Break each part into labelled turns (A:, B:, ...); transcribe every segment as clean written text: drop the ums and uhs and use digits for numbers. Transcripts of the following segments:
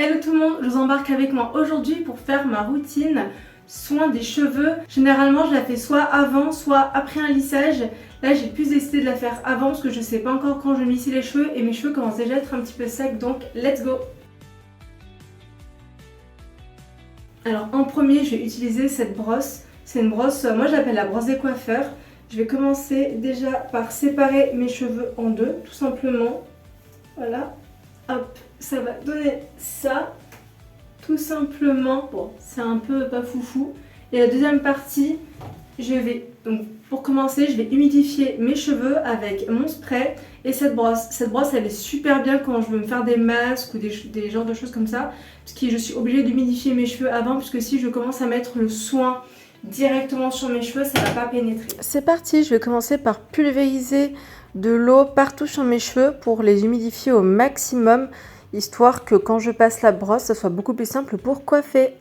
A: Hello tout le monde, je vous embarque avec moi aujourd'hui pour faire ma routine soin des cheveux. Généralement je la fais soit avant, soit après un lissage. Là j'ai plus décidé de la faire avant parce que je sais pas encore quand je vais lisser les cheveux et mes cheveux commencent déjà à être un petit peu secs, donc let's go. Alors en premier je vais utiliser cette brosse. C'est une brosse, moi je l'appelle la brosse des coiffeurs. Je vais commencer déjà par séparer mes cheveux en deux, tout simplement. Voilà, hop, ça va donner ça, tout simplement. Bon, c'est un peu pas foufou. Et la deuxième partie, donc pour commencer, je vais humidifier mes cheveux avec mon spray et cette brosse. Cette brosse, elle est super bien quand je veux me faire des masques ou des genres de choses comme ça, parce que je suis obligée d'humidifier mes cheveux avant, puisque si je commence à mettre le soin directement sur mes cheveux, ça ne va pas pénétrer. C'est parti, je vais commencer par pulvériser de l'eau partout sur mes cheveux pour les humidifier au maximum, histoire que quand je passe la brosse, ça soit beaucoup plus simple pour coiffer.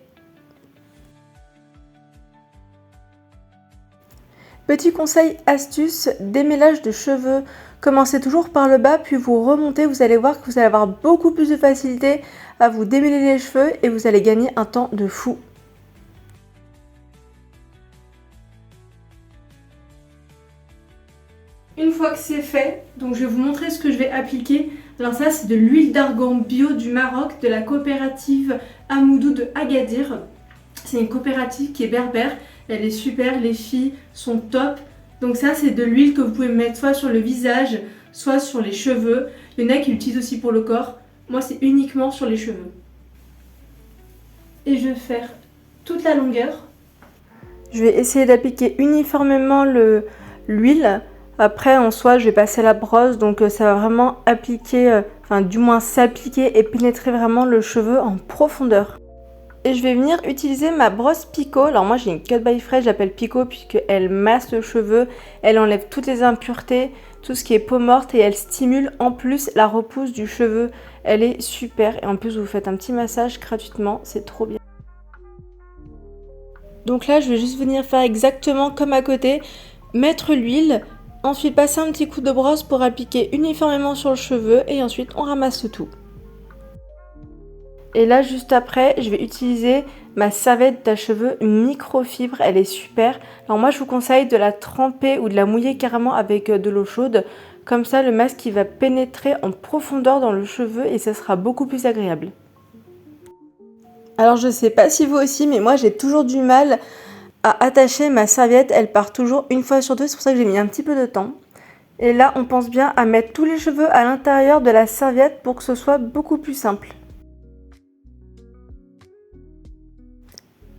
A: Petit conseil astuce, démêlage de cheveux. Commencez toujours par le bas, puis vous remontez, vous allez voir que vous allez avoir beaucoup plus de facilité à vous démêler les cheveux et vous allez gagner un temps de fou. Une fois que c'est fait, donc je vais vous montrer ce que je vais appliquer. Alors ça c'est de l'huile d'argan bio du Maroc, de la coopérative Amoudou de Agadir. C'est une coopérative qui est berbère, elle est super, les filles sont top. Donc ça c'est de l'huile que vous pouvez mettre soit sur le visage, soit sur les cheveux. Il y en a qui l'utilisent aussi pour le corps. Moi c'est uniquement sur les cheveux. Et je vais faire toute la longueur. Je vais essayer d'appliquer uniformément l'huile. Après, en soi, je vais passer la brosse, donc ça va vraiment appliquer, du moins s'appliquer et pénétrer vraiment le cheveu en profondeur. Et je vais venir utiliser ma brosse Pico. Alors moi, j'ai une Cut by Fresh, j'appelle Pico, puisqu'elle masse le cheveu, elle enlève toutes les impuretés, tout ce qui est peau morte, et elle stimule en plus la repousse du cheveu. Elle est super, et en plus, vous faites un petit massage gratuitement, c'est trop bien. Donc là, je vais juste venir faire exactement comme à côté, mettre l'huile. Ensuite, passer un petit coup de brosse pour appliquer uniformément sur le cheveu et ensuite on ramasse tout. Et là, juste après, je vais utiliser ma serviette à cheveux microfibre, elle est super. Alors moi, je vous conseille de la tremper ou de la mouiller carrément avec de l'eau chaude. Comme ça, le masque il va pénétrer en profondeur dans le cheveu et ça sera beaucoup plus agréable. Alors je sais pas si vous aussi, mais moi j'ai toujours du mal à attacher ma serviette, elle part toujours une fois sur deux, c'est pour ça que j'ai mis un petit peu de temps. Et là, on pense bien à mettre tous les cheveux à l'intérieur de la serviette pour que ce soit beaucoup plus simple.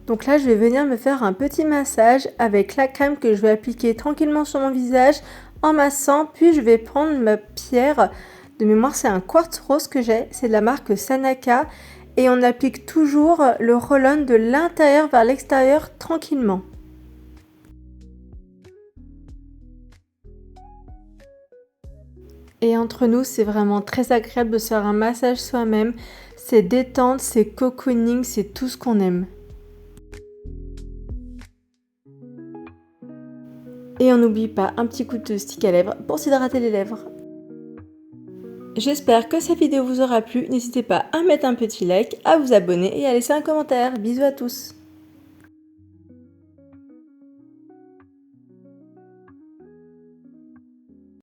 A: Donc là, je vais venir me faire un petit massage avec la crème que je vais appliquer tranquillement sur mon visage en massant, puis je vais prendre ma pierre. De mémoire, c'est un quartz rose que j'ai, c'est de la marque Sanaka. Et on applique toujours le roll-on de l'intérieur vers l'extérieur tranquillement. Et entre nous, c'est vraiment très agréable de se faire un massage soi-même. C'est détente, c'est cocooning, c'est tout ce qu'on aime. Et on n'oublie pas un petit coup de stick à lèvres pour s'hydrater les lèvres. J'espère que cette vidéo vous aura plu. N'hésitez pas à mettre un petit like, à vous abonner et à laisser un commentaire. Bisous à tous!